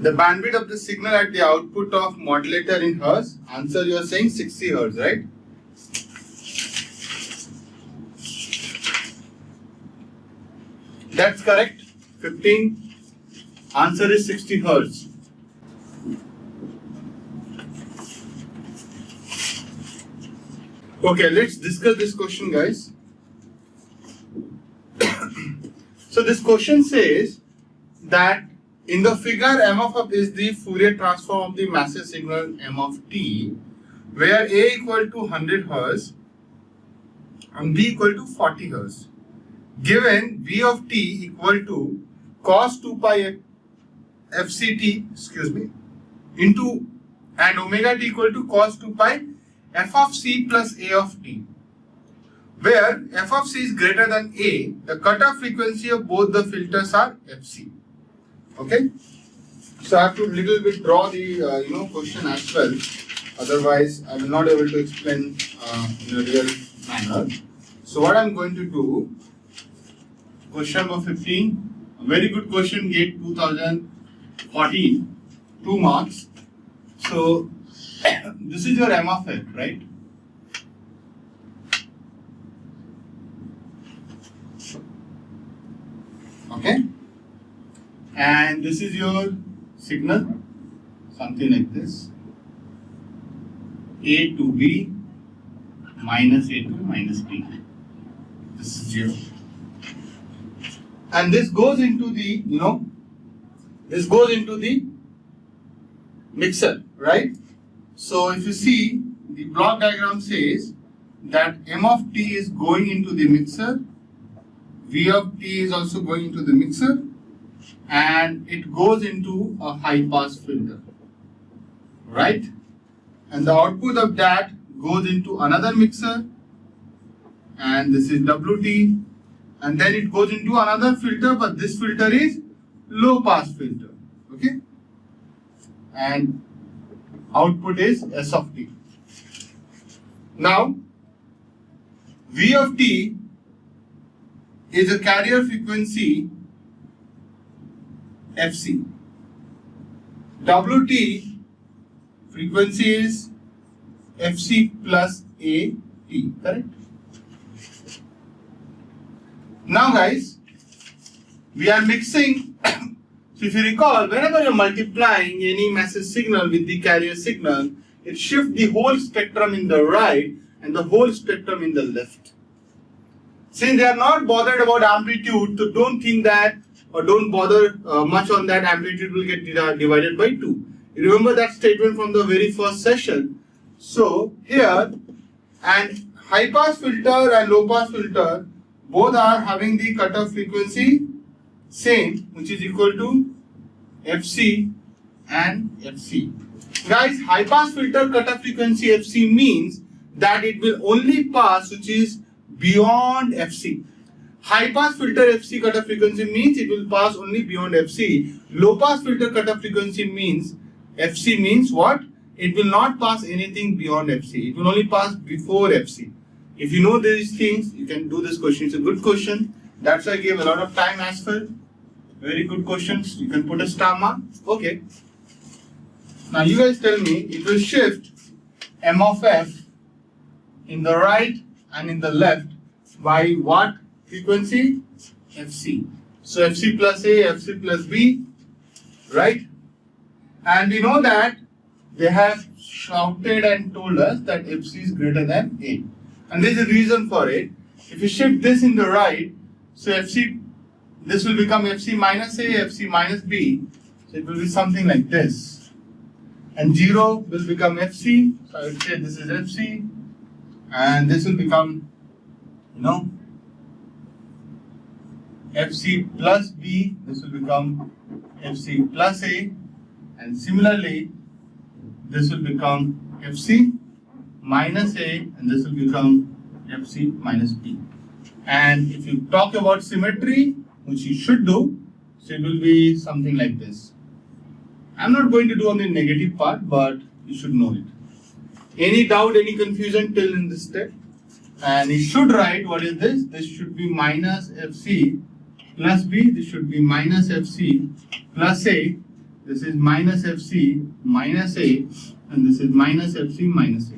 The bandwidth of the signal at the output of modulator in hertz. Answer, you are saying 60 hertz, right? That's correct. 15. Answer is 60 hertz. Okay, let's discuss this question, guys. So this question says that in the figure, m of f is the Fourier transform of the massive signal m of t, where a equal to 100 hertz and b equal to 40 hertz. Given v of t equal to cos 2 pi fct, into and omega t equal to cos 2 pi f of c plus a of t, where f of c is greater than a, the cutoff frequency of both the filters are fc. Okay, so I have to little bit draw the question as well. Otherwise, I will not able to explain in a real manner. So what I am going to do, question number 15, a very good question, GATE 2014, 2 marks. So this is your m of f, right? Okay, and this is your signal, something like this, a to b minus a to minus b. This is 0, and this goes into the this goes into the mixer, right? So if you see, the block diagram says that m of t is going into the mixer, v of t is also going into the mixer, and it goes into a high pass filter, right? And the output of that goes into another mixer, and this is WT, and then it goes into another filter, but this filter is low pass filter, okay? And output is S of t. Now, V of t is a carrier frequency Fc. Wt frequency is Fc plus A t, correct? Now guys, we are mixing. So if you recall, whenever you are multiplying any massive signal with the carrier signal, it shifts the whole spectrum in the right and the whole spectrum in the left. Since they are not bothered about amplitude, so don't think that or don't bother much on that amplitude will get divided by 2. You remember that statement from the very first session. So here, and high pass filter and low pass filter both are having the cutoff frequency same, which is equal to Fc and Fc. Guys, high pass filter cutoff frequency Fc means that it will only pass which is beyond Fc. High pass filter Fc cutoff frequency means it will pass only beyond Fc. Low pass filter cutoff frequency means Fc means what? It will not pass anything beyond Fc. It will only pass before Fc. If you know these things, you can do this question. It's a good question. That's why I gave a lot of time as well. Very good questions. You can put a star mark. Okay. Now you guys tell me, it will shift m of f in the right and in the left by what frequency? Fc. So Fc plus A, Fc plus B, right? And we know that they have shouted and told us that Fc is greater than A. And there is a reason for it. If you shift this in the right, so Fc, this will become Fc minus A, Fc minus B. So it will be something like this. And 0 will become Fc. So I would say this is Fc. And this will become, Fc plus B. This will become Fc plus A. And similarly, this will become Fc minus A, and this will become Fc minus B. And if you talk about symmetry, which you should do, so it will be something like this. I'm not going to do on the negative part, but you should know it. Any doubt, any confusion till in this step? And you should write, what is this? This should be minus Fc plus B, this should be minus Fc plus A, this is minus FC minus A, and this is minus FC minus A.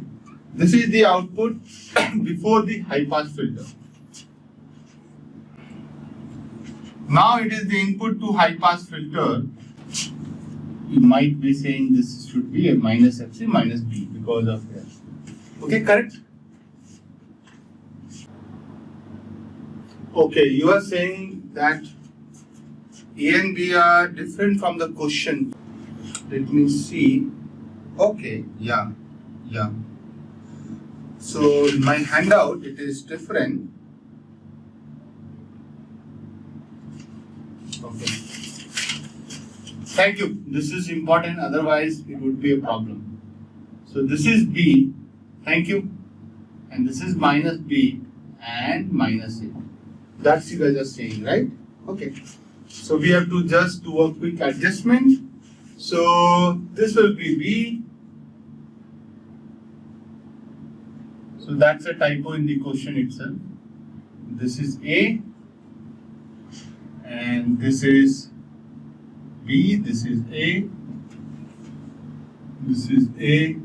This is the output before the high pass filter. Now it is the input to high pass filter. You might be saying this should be a minus FC minus B because of this. Okay, correct? Okay, you are saying that A and B are different from the question. Let me see. Okay, yeah. So in my handout it is different. Okay. Thank you. This is important, otherwise it would be a problem. So this is B. Thank you. And this is minus B and minus A. That's you guys are saying, right? Okay. So we have to just do a quick adjustment. So this will be B. So that's a typo in the question itself. This is A. And this is B. This is A. This is A.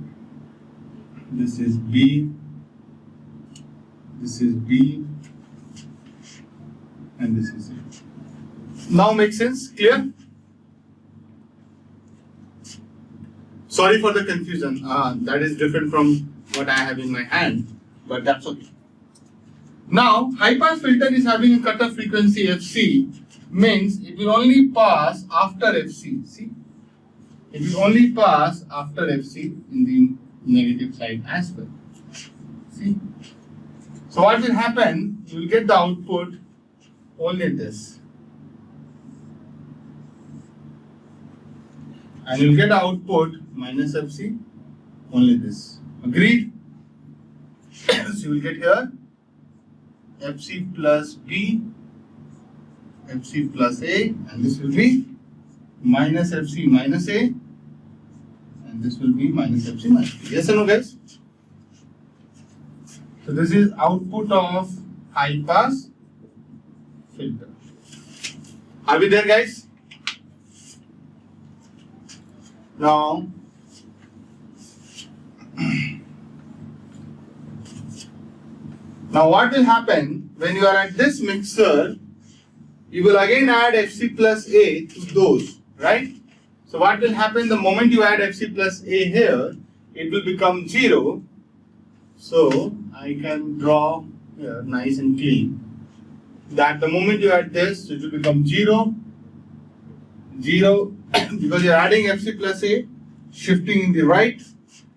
This is B. This is B. And this is it. Now makes sense? Clear? Sorry for the confusion. That is different from what I have in my hand, but that's okay. Now, high pass filter is having a cutoff frequency FC, means it will only pass after FC. See? It will only pass after FC in the negative side as well. See? So what will happen? You will get the output only this. And you'll get output minus FC, only this. Agreed? So you will get here FC plus B, FC plus A, and this will be minus FC minus A, and this will be minus FC minus B. Yes or no, guys? So this is output of high pass filter. Are we there, guys? Now, what will happen when you are at this mixer? You will again add FC plus A to those, right? So what will happen the moment you add FC plus A here? It will become 0. So I can draw here nice and clean that the moment you add this, it will become 0, 0, because you are adding FC plus A, shifting in the right.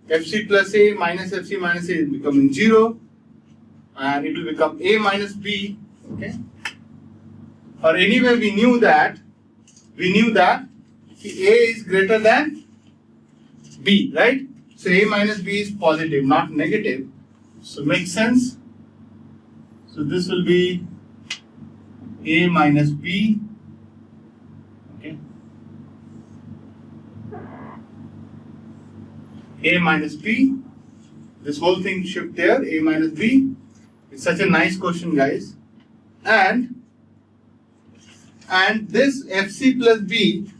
FC plus A minus FC minus A is becoming 0, and it will become A minus B. Okay. Or anyway, we knew that A is greater than B, right? So A minus B is positive, not negative. So makes sense. So this will be A minus B. Okay. A minus B. This whole thing shift there, A minus B. It's such a nice question, guys. And this FC plus B,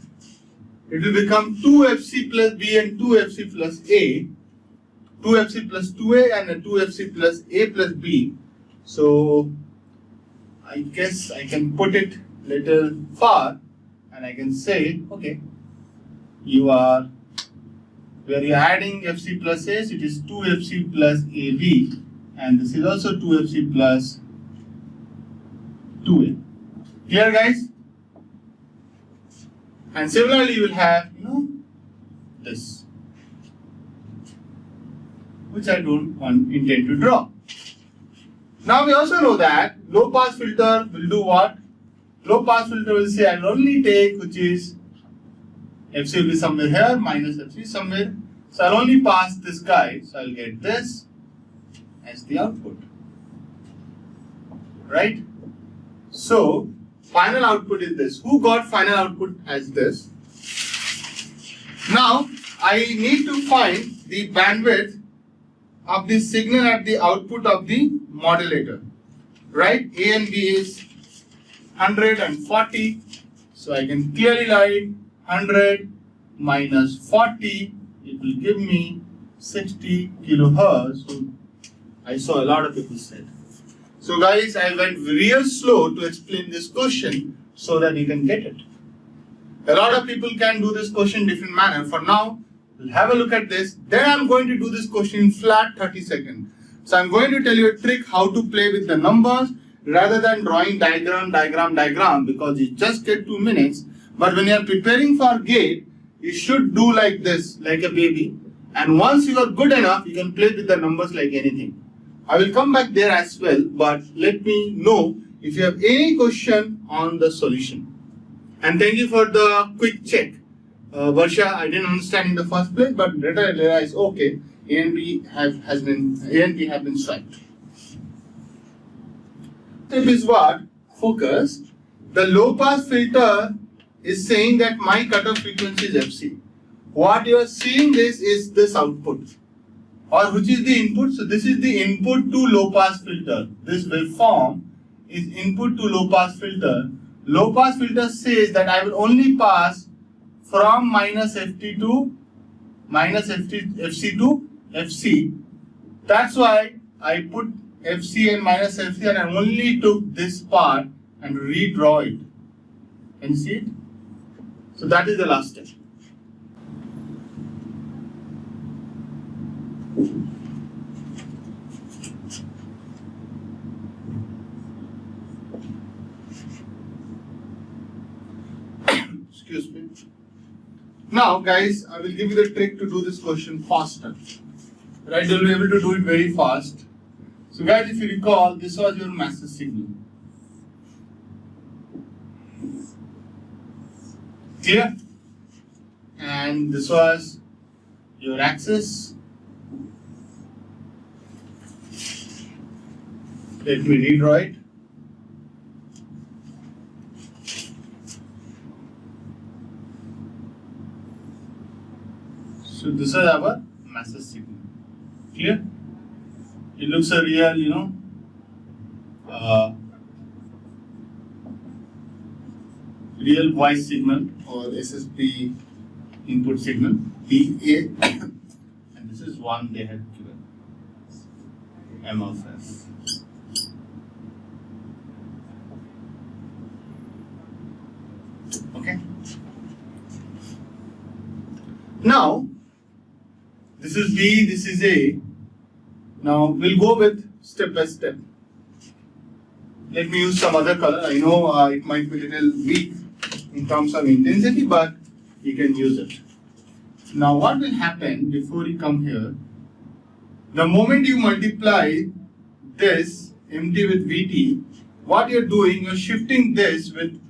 it will become 2FC plus B and 2FC plus A, 2FC plus 2A and a 2FC plus A plus B. So I guess I can put it little far and I can say, okay, where you are adding FC plus A, it is 2FC plus AB, and this is also 2FC plus 2A. Clear, guys? And similarly, you will have, this, which I don't intend to draw. Now we also know that low pass filter will do what? Low pass filter will say I will only take which is FC will be somewhere here, minus FC somewhere. So I will only pass this guy. So I will get this as the output. Right? So final output is this. Who got final output as this? Now I need to find the bandwidth of the signal at the output of the modulator. Right? A and B is 140. So I can clearly write 100 minus 40, it will give me 60 kilohertz. So I saw a lot of people said. So guys, I went real slow to explain this question so that you can get it. A lot of people can do this question in different manner. For now, we'll have a look at this. Then I'm going to do this question in flat 30 seconds. So I'm going to tell you a trick how to play with the numbers rather than drawing diagram, because you just get 2 minutes. But when you are preparing for gate, you should do like this, like a baby. And once you are good enough, you can play with the numbers like anything. I will come back there as well, but let me know if you have any question on the solution. And thank you for the quick check. Varsha, I didn't understand in the first place, but later I realized, okay, ANP have been swiped. Tip is what? Focus. The low pass filter is saying that my cutoff frequency is FC. What you are seeing is this output, or which is the input. So this is the input to low pass filter. This waveform is input to low pass filter. Low pass filter says that I will only pass from minus FC to FC. That's why I put FC and minus FC, and I only took this part and redraw it. Can you see it? So that is the last step. Excuse me. Now guys, I will give you the trick to do this question faster. Right, you'll be able to do it very fast. So guys, if you recall, this was your master signal. Clear? And this was your axis. Let me redraw it. So this is our master signal. Clear? It looks a real, real voice signal or SSB input signal, PA, and this is one they had given, M of F. Okay. Now, this is B, this is A. Now we'll go with step by step. Let me use some other color. I know it might be a little weak in terms of intensity, but you can use it. Now what will happen before you come here? The moment you multiply this MT with VT, what you're doing, you're shifting this with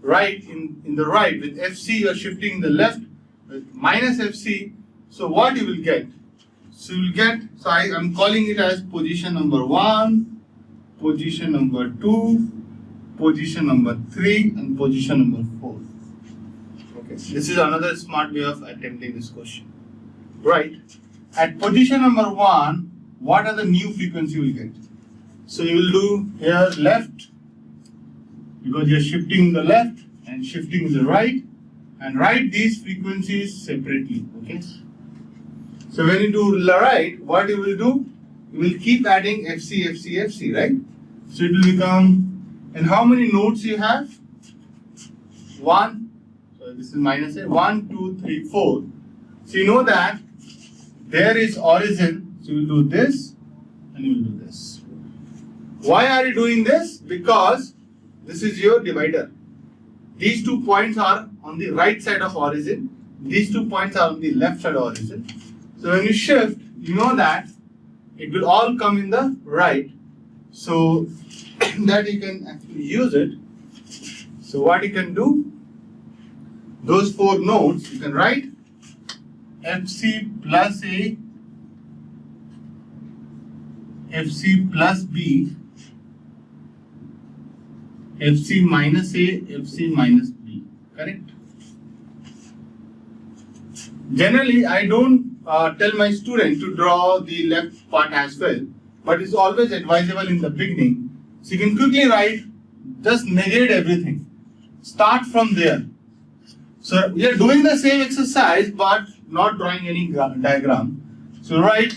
right in the right with FC, you're shifting the left with minus FC. So what you will get? So you will get, so I'm calling it as position number 1, position number 2, position number 3, and position number 4. Okay. This is another smart way of attempting this question. Right. At position number 1, what are the new frequency you will get? So you will do here left, because you are shifting the left and shifting the right, and write these frequencies separately. Okay. So when you do the right, what you will do? You will keep adding FC, FC, FC, right? So it will become, and how many nodes you have? 1, so this is minus A, 1, 2, 3, 4. So you know that there is origin, so you will do this, and you will do this. Why are you doing this? Because this is your divider. These 2 points are on the right side of origin, these 2 points are on the left side of origin. So when you shift, you know that it will all come in the right. So that you can actually use it. So what you can do, those 4 nodes, you can write FC plus A, FC plus B, FC minus A, FC minus B, correct? Generally, I don't tell my student to draw the left part as well, but it's always advisable in the beginning. So you can quickly write, just negate everything. Start from there. So we are doing the same exercise but not drawing any diagram. So write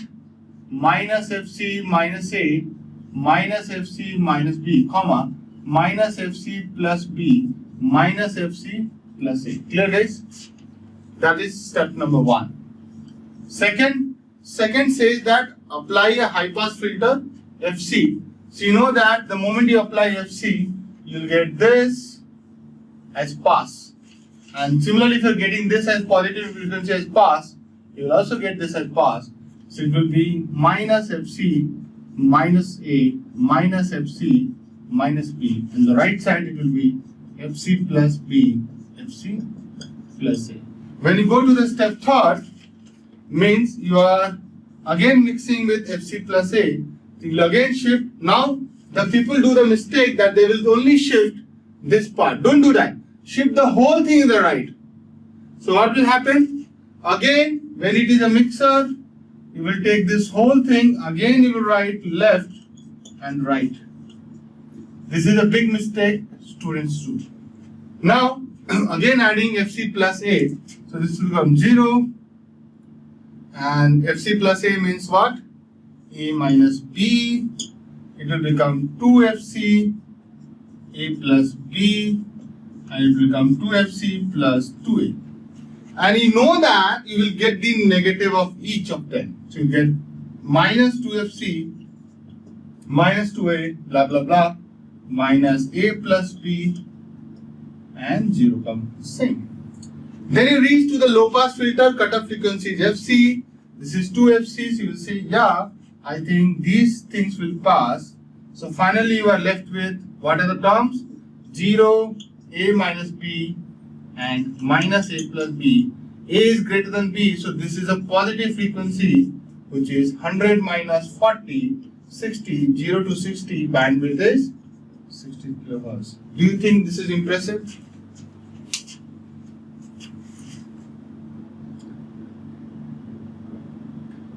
minus FC minus A minus FC minus B, comma, minus FC plus B minus FC plus A. Clear, guys? That is step number 1. Second says that apply a high pass filter FC. So you know that the moment you apply FC, you'll get this as pass. And similarly, if you're getting this as positive frequency as pass, you will also get this as pass. So it will be minus FC minus A minus FC minus B. On the right side, it will be FC plus B, FC plus A. When you go to the step 3, means you are again mixing with FC plus A. You will again shift. Now, the people do the mistake that they will only shift this part. Don't do that. Shift the whole thing in the right. So what will happen? Again, when it is a mixer, you will take this whole thing, again you will write left and right. This is a big mistake students do. Now, again adding FC plus A. So this will become 0. And FC plus A means what? A minus B. It will become 2FC, A plus B, and it will become 2FC plus 2A. And you know that you will get the negative of each of them. So you get minus 2FC, minus 2A, blah blah blah, minus A plus B, and 0 comes same. Then you reach to the low pass filter, cutoff frequency is FC. This is 2FC, so you will say, yeah, I think these things will pass. So finally you are left with, what are the terms? 0, A minus B, and minus A plus B. A is greater than B, so this is a positive frequency, which is 100 minus 40, 60, 0 to 60, bandwidth is 60 kilohertz. Do you think this is impressive?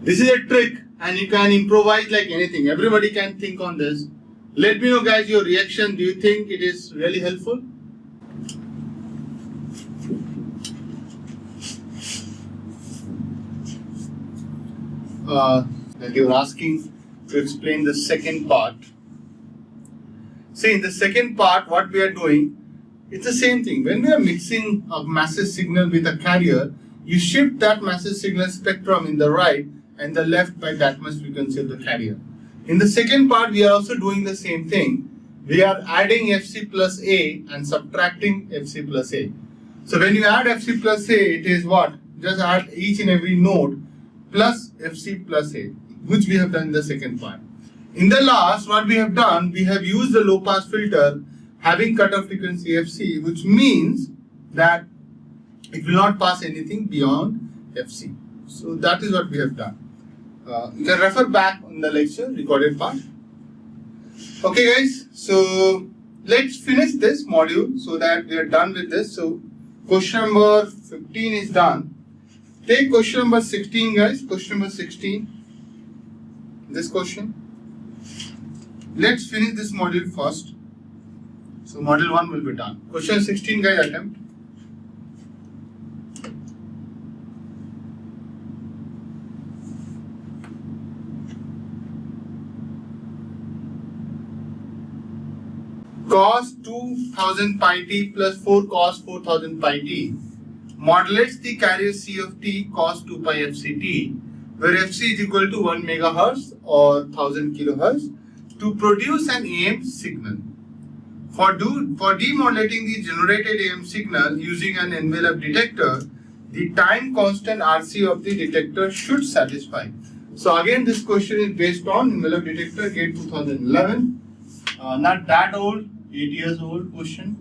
This is a trick and you can improvise like anything. Everybody can think on this. Let me know guys your reaction. Do you think it is really helpful? That you're asking to explain the second part. See, in the second part, what we are doing, it's the same thing. When we are mixing a massive signal with a carrier, you shift that massive signal spectrum in the right and the left by that much frequency of the carrier. In the second part, we are also doing the same thing. We are adding FC plus A and subtracting FC plus A. So when you add FC plus A, it is what? Just add each and every node plus FC plus A, which we have done in the second part. In the last, what we have done, we have used the low pass filter having cutoff frequency FC, which means that it will not pass anything beyond FC. So that is what we have done. You can refer back on the lecture, recorded part. Okay guys, so let's finish this module so that we are done with this. So question number 15 is done. Take question number 16 guys, question number 16. This question. Let's finish this module first. So module 1 will be done. Question 16 guys, attempt. Cos 2000 pi t plus 4 cos 4000 pi t modulates the carrier C of t cos 2 pi fct, where fc is equal to 1 megahertz or 1000 kilohertz to produce an AM signal. For demodulating the generated AM signal using an envelope detector, the time constant RC of the detector should satisfy. So again, this question is based on envelope detector GATE 2011. Not that old, 8 years old question.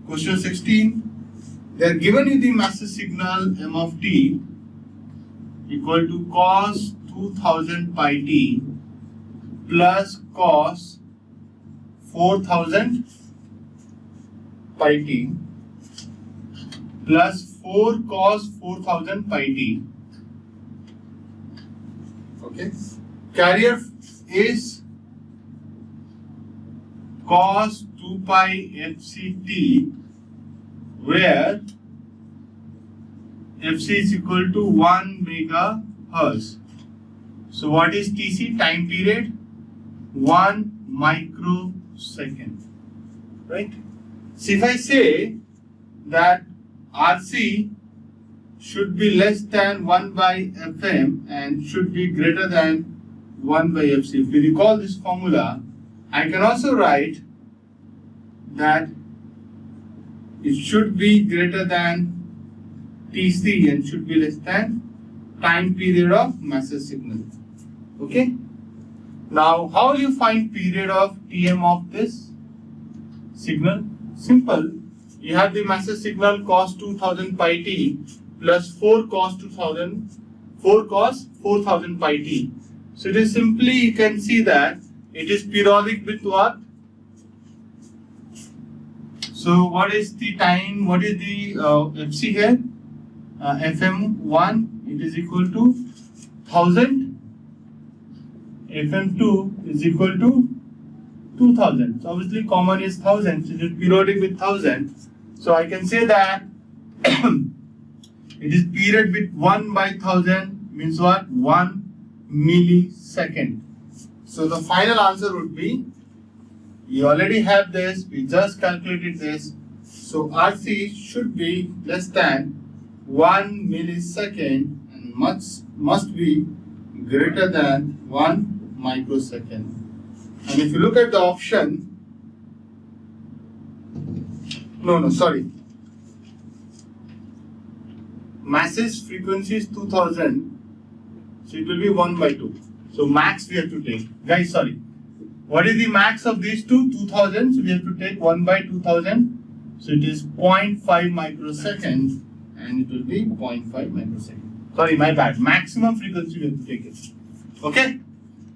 Question 16. They are given you the massive signal M of t equal to cos 2000 pi t plus cos 4000 pi t plus 4 cos 4000 pi t. Okay. Carrier is cos 2 pi fct, where Fc is equal to 1 megahertz. So what is Tc? Time period 1 microsecond, right? So if I say that Rc should be less than 1 by Fm and should be greater than 1 by Fc. If you recall this formula, I can also write that it should be greater than Tc and should be less than time period of massive signal. Okay? Now, how will you find period of Tm of this signal? Simple. You have the massive signal cos 2000 pi t plus 4 cos 4000 pi t. So it is simply, you can see that it is periodic with what? So what is the time, what is the Fc here? Fm1, it is equal to 1000. Fm2 is equal to 2000. So obviously common is 1000. So it is periodic with 1000. So I can say that it is period with 1 by 1000 means what? 1 millisecond. So the final answer would be, you already have this, we just calculated this. So Rc should be less than 1 millisecond and must be greater than 1 microsecond. And if you look at the option, Mass's frequency is 2000, so it will be 1 by 2. So max we have to take. Guys, sorry. What is the max of these two? 2000, so we have to take 1 by 2000. So it is 0.5 microseconds and it will be 0.5 microseconds. Sorry, my bad. Maximum frequency we have to take it. Okay?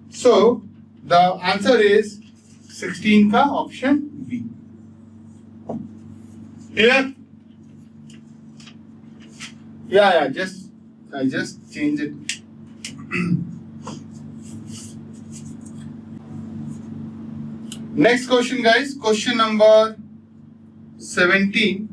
So the answer is 16 ka option B. Clear? Yeah, I just changed it. Next question, guys. Question number 17.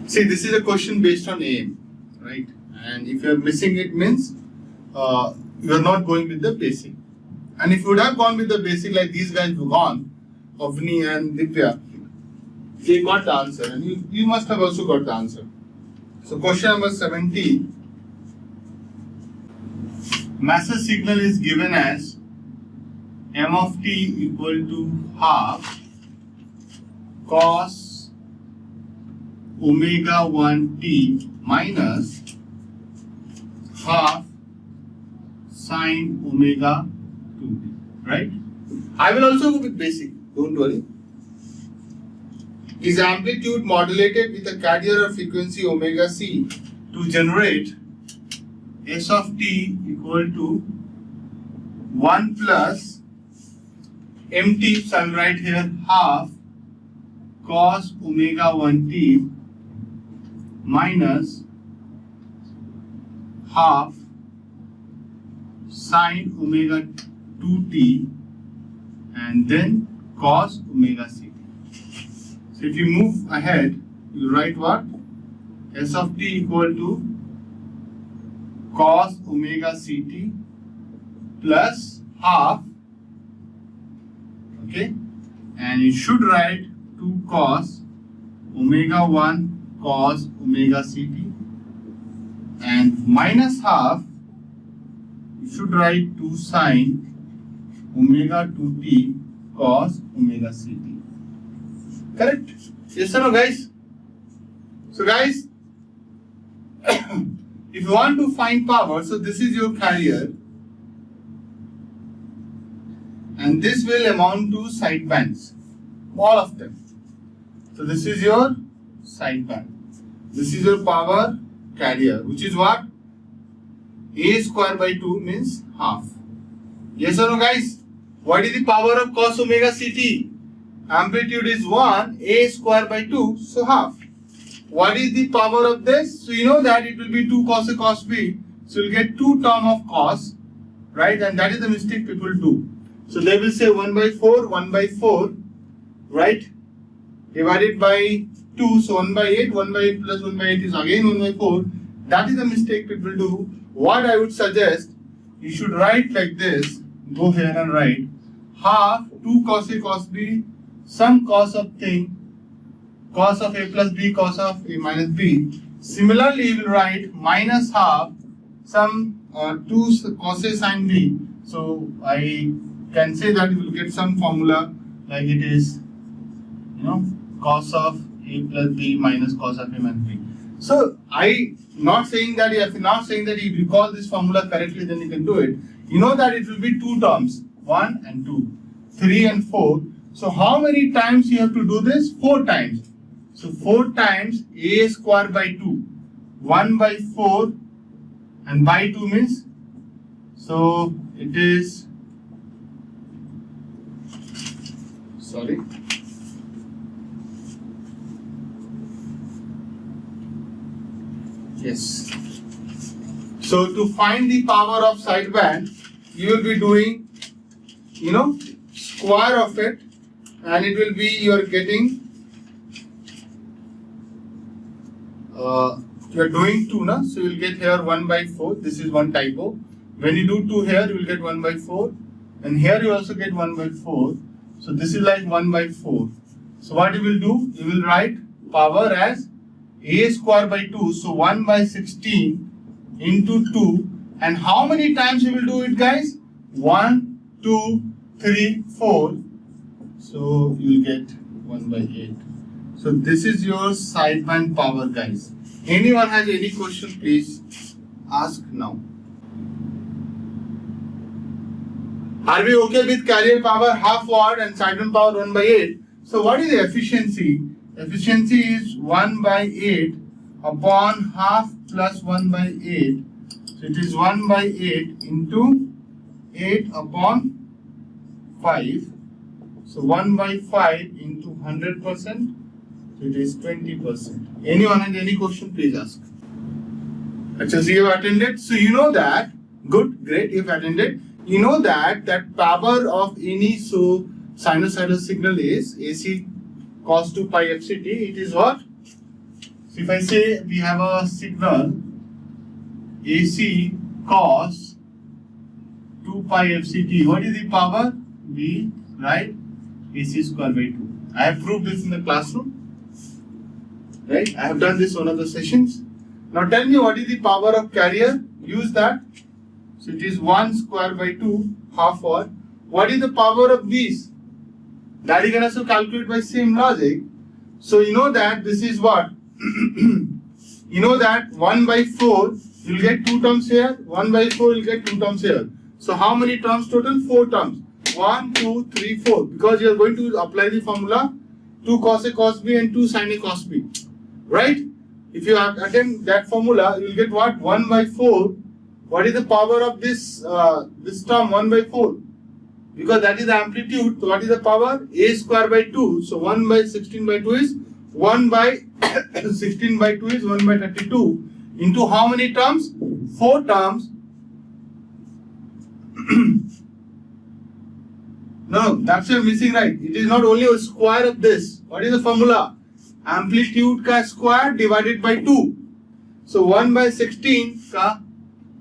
See, this is a question based on aim, right? And if you are missing it means you are not going with the basic. And if you would have gone with the basic like these guys have gone, Avni and Divya, they got the answer and you must have also got the answer. So question number 17. Mass's signal is given as m of t equal to half cos omega 1t minus half sine omega 2t, right? I will also go with basic, don't worry. Is amplitude modulated with a carrier frequency omega c to generate s of t equal to 1 plus mt, so I will write here half cos omega 1t minus half sine omega 2t and then cos omega c. So if you move ahead, you write what? S of t equal to cos omega ct plus half, okay, and you should write 2 cos omega 1 cos omega ct and minus half, you should write 2 sine omega 2t cos omega ct. Correct? Yes or no, guys? So guys, if you want to find power, so this is your carrier and this will amount to sidebands, all of them. So this is your sideband. This is your power carrier, which is what? A square by 2 means half. Yes or no, guys? What is the power of cos omega ct? Amplitude is 1, A square by 2, so half. What is the power of this? So you know that it will be 2 cos A cos B. So you'll get 2 term of cos, right? And that is the mistake people do. So they will say 1 by 4, 1 by 4, right? Divided by 2, so 1 by 8, 1 by 8 plus 1 by 8 is again 1 by 4. That is the mistake people do. What I would suggest, you should write like this. Go here and write half 2 cos A cos B, some cos of thing, cos of A plus B, cos of A minus B. Similarly, you will write minus half some 2 cos A sin B. So I can say that you will get some formula like it is, cos of A plus B minus cos of A minus B. So I not saying that if you're not saying that you recall this formula correctly, then you can do it. You know that it will be 2 terms, 1 and 2, 3 and 4. So how many times you have to do this? 4 times. So 4 times A square by 2, 1 by 4 and by 2 means, so it is, sorry, yes. So to find the power of sideband, you will be doing, square of it, and it will be you are getting, you are doing 2, na? So you will get here 1 by 4. This is one typo. When you do 2 here, you will get 1 by 4, and here you also get 1 by 4. So this is like 1 by 4. So what you will do? You will write power as A square by 2. So 1 by 16 into 2. And how many times you will do it, guys? 1, 2, 3, 4. So you will get 1 by 8. So this is your sideband power, guys. Anyone has any question, please ask now. Are we okay with carrier power half watt and sideband power 1 by 8? So what is the efficiency? Efficiency is 1 by 8 upon half plus 1 by 8. So it is 1 by 8 into 8 upon 5. So 1 by 5 into 100%. So it is 20%. Anyone has any question, please ask. Actually, you have attended. So you know that. Good, great, you have attended. You know that power of any sinusoidal signal is AC cos 2 pi fct. It is what? So if I say we have a signal AC cos 2 pi fct, what is the power? We write AC square by 2. I have proved this in the classroom. Right? I have done this one of the sessions. Now tell me what is the power of carrier? Use that. So it is 1 square by 2, half watt. What is the power of these? That you can also calculate by same logic. So you know that this is what? You know that 1 by 4, you will get 2 terms here. 1 by 4, you will get 2 terms here. So how many terms total? 4 terms. 1, 2, 3, 4. Because you are going to apply the formula 2 cos A cos B and 2 sin A cos B. Right? If you attempt that formula, you will get what? 1 by 4. What is the power of this this term 1 by 4? Because that is the amplitude. So what is the power? A square by 2. So 1 by 16 by 2 is 1 by 16 by 2 is 1 by 32. Into how many terms? 4 terms. No, that's what you're missing, right? It is not only a square of this. What is the formula? Amplitude ka square divided by 2. So 1 by 16 ka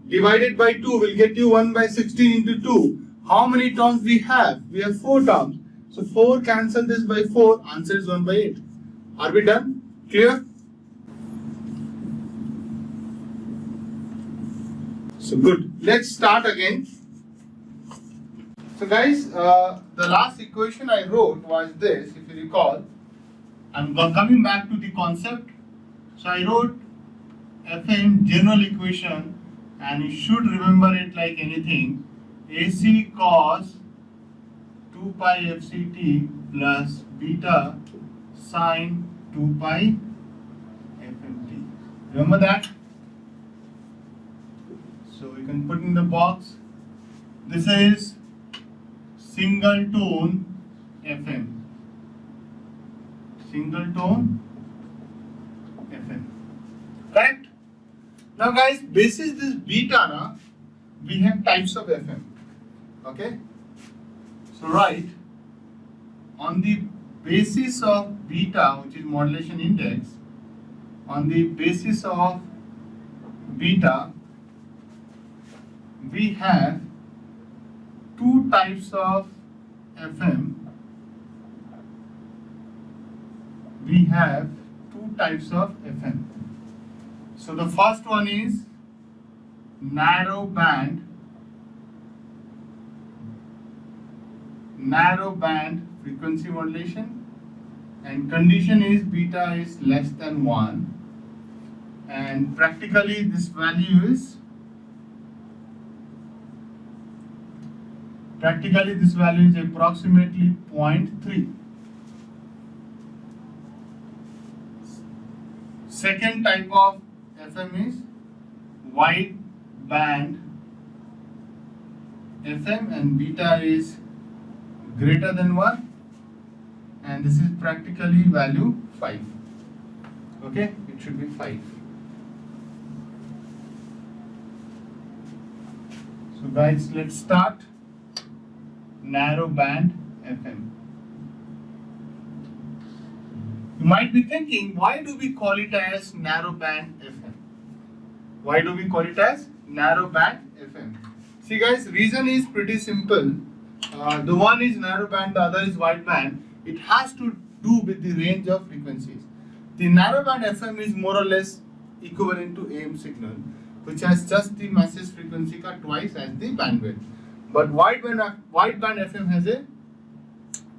divided by 2 will get you 1 by 16 into 2. How many terms we have? We have 4 terms. So 4 cancel this by 4. Answer is 1 by 8. Are we done? Clear? So good. Let's start again. So guys, the last equation I wrote was this, if you recall. I'm coming back to the concept. So I wrote Fn general equation, and you should remember it like anything. AC cos 2 pi fct plus beta sine 2 pi fmt. Remember that? So we can put in the box. This is single tone FM. Single tone FM. Correct? Now guys, basis this beta, we have types of FM. Okay? So write, on the basis of beta, which is modulation index, on the basis of beta, we have two types of FM. We have two types of FM. So the first one is narrow band frequency modulation, and condition is beta is less than 1, and practically this value is approximately 0.3. Second type of FM is wide band FM, and beta is greater than 1, and this is practically value 5. Okay, it should be 5. So guys, let's start narrow band FM. You might be thinking, why do we call it as narrow band FM? Why do we call it as narrow band FM? See guys, reason is pretty simple. The one is narrow band, the other is wide band. It has to do with the range of frequencies. The narrow band FM is more or less equivalent to AM signal, which has just the message frequency ka twice as the bandwidth. But wide band FM has a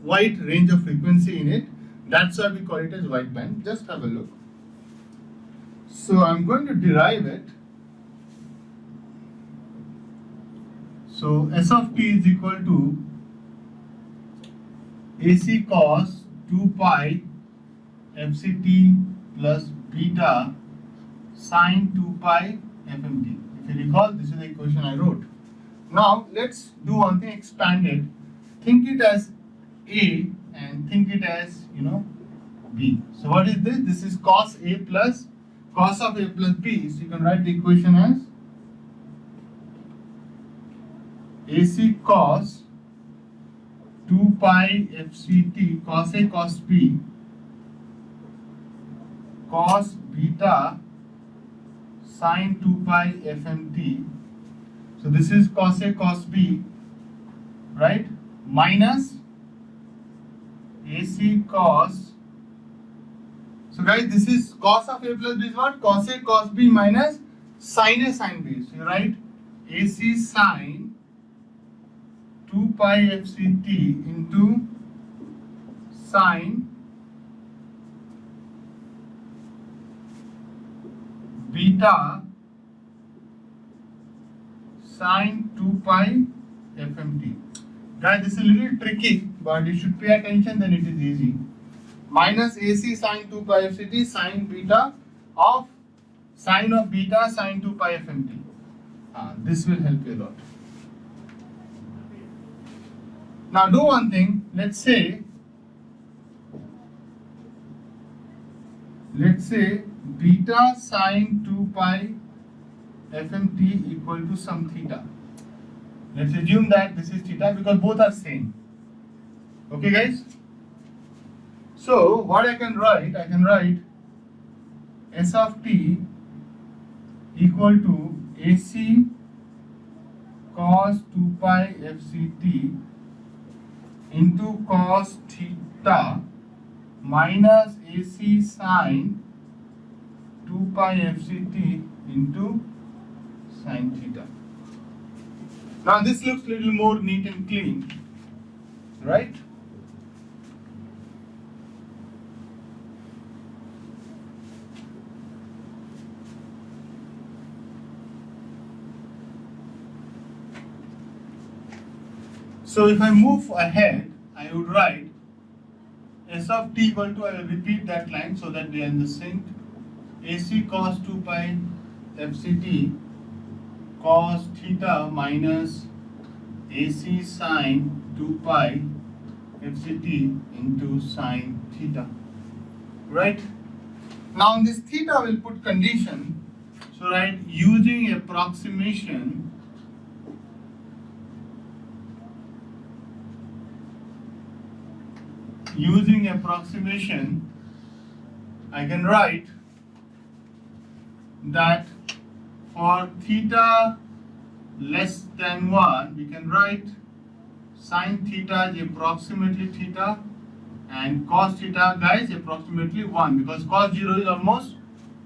wide range of frequency in it. That's why we call it as wide band. Just have a look. So I'm going to derive it. So S of t is equal to AC cos 2 pi fct plus beta sine 2 pi fmt. If you recall, this is the equation I wrote. Now let's do one thing, expand it. Think it as A and think it as, B. So what is this? This is cos A plus cos of A plus B. So you can write the equation as AC cos 2 pi fct cos A cos B cos beta sine 2 pi fmt. So this is cos A cos B, right? Minus AC cos. So guys, this is cos of A plus B is what? Cos A cos B minus sin A sin B. So you write AC sine 2 pi fct into sine beta sine 2 pi fmt. Guys, this is a little tricky, but you should pay attention, then it is easy. Minus AC sine 2 pi fct sine beta of sine of beta sine 2 pi fmt. This will help you a lot. Now do one thing, let's say beta sine 2 pi fmt equal to some theta. Let's assume that this is theta because both are same. Okay guys? So what I can write S of t equal to AC cos 2 pi fct into cos theta minus AC sine 2 pi fct into sin theta. Now this looks a little more neat and clean, right? So if I move ahead, I would write S of t equal to, I will repeat that line so that they are in the sync. AC cos 2 pi FCT cos theta minus AC sin 2 pi FCT into sin theta. Right? Now on this theta we'll put condition. So write using approximation I can write that for theta less than 1 we can write sin theta is approximately theta and cos theta, guys, approximately 1, because cos 0 is almost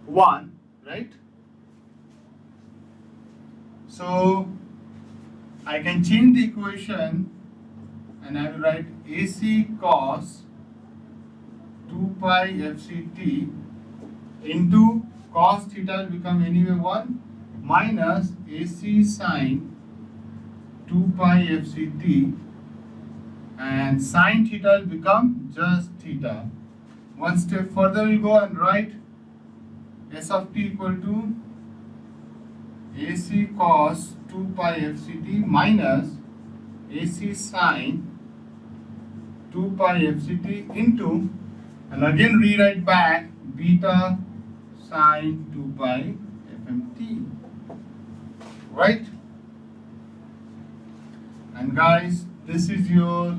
1, right? So I can change the equation and I will write AC cos 2 pi FCT into cos theta will become anyway 1 minus AC sin 2 pi FCT, and sin theta will become just theta. One step further we'll go and write S of t equal to AC cos 2 pi FCT minus AC sin 2 pi FCT into, and again rewrite back beta sin 2 pi FMT, right? And guys, this is your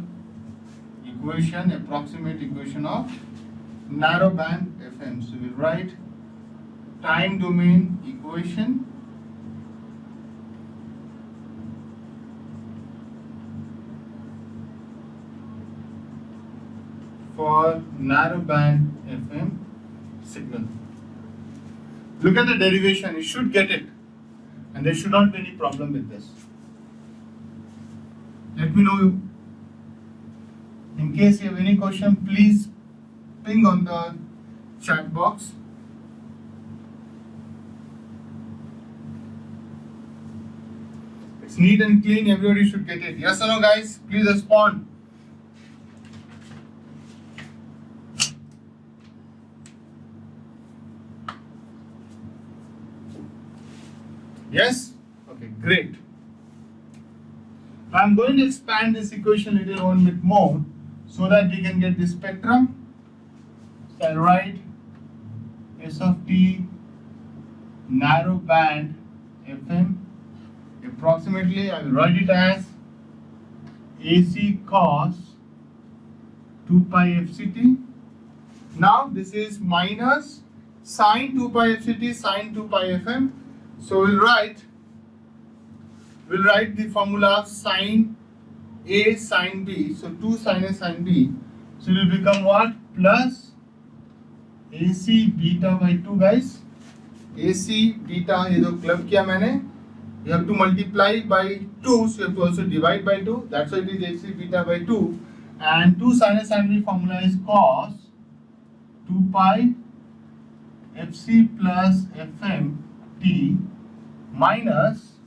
equation, approximate equation of narrowband FM. So we'll write time domain equation for narrowband FM signal. Look at the derivation, you should get it, and there should not be any problem with this. Let me know in case you have any question, please ping on the chat box. It's neat and clean, everybody should get it. Yes or no, guys? Please respond. Yes? Okay, great. I'm going to expand this equation a little one bit more so that we can get the spectrum. So I'll write S of t narrow band FM. Approximately I will write it as AC cos 2 pi FCT. Now this is minus sin 2 pi FCT sin 2 pi FM. So we'll write the formula of sin A sin B. So 2 sin A sin B. So it will become what? Plus AC beta by 2, guys. AC beta ये जो club किया मैंने, you have to multiply by 2, so you have to also divide by 2. That's why it is AC beta by 2. And 2 sin A sin B formula is cos 2 pi FC plus FM T minus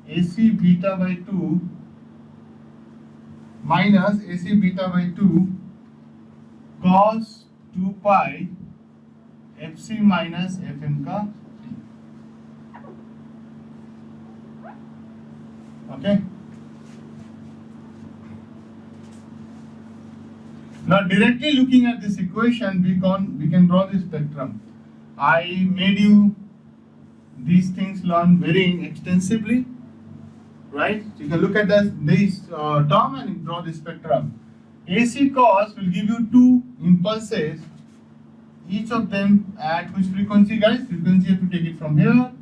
AC beta by 2 minus AC beta by 2 cos 2 pi FC minus FM का T. Okay. Now directly looking at this equation, we can draw the spectrum. I made you these things learn very extensively, right? So you can look at this term and draw the spectrum. AC cos will give you 2 impulses, each of them at which frequency, guys? Frequency you have to take it from here.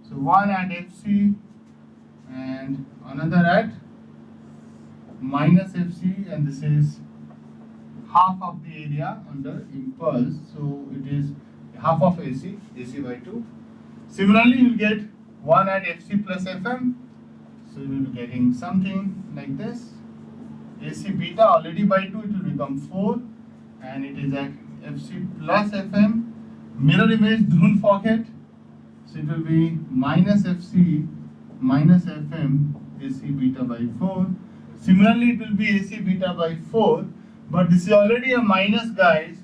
So one at FC and another at minus FC, and this is half of the area under impulse. So it is half of AC by 2. Similarly, you will get one at FC plus FM. So you will be getting something like this. AC beta already by 2, it will become 4, and it is at FC plus FM. Mirror image, don't forget. So it will be minus FC minus FM AC beta by 4. Similarly, it will be AC beta by 4, but this is already a minus, guys.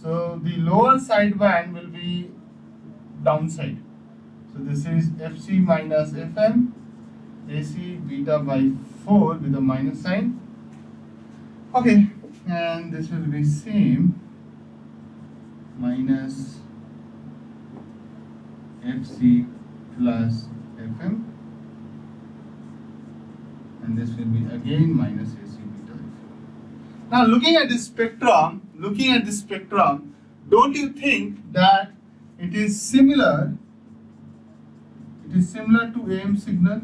So the lower sideband will be downside. So this is FC minus FM, AC beta by 4 with a minus sign. Okay, and this will be same minus FC plus FM, and this will be again minus AC beta. Now looking at this spectrum, don't you think that it is similar to AM signal?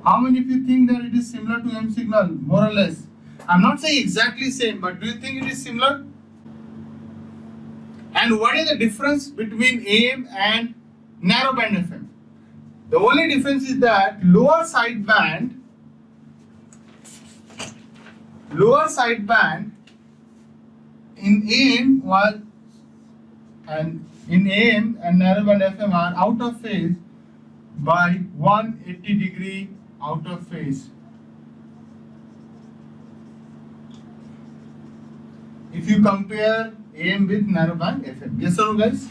How many of you think that it is similar to AM signal, more or less? I'm not saying exactly same, but do you think it is similar? And what is the difference between AM and narrowband FM? The only difference is that lower sideband in AM and narrowband FM are out of phase by 180 degree out of phase. If you compare AM with narrowband FM. Yes or no, guys?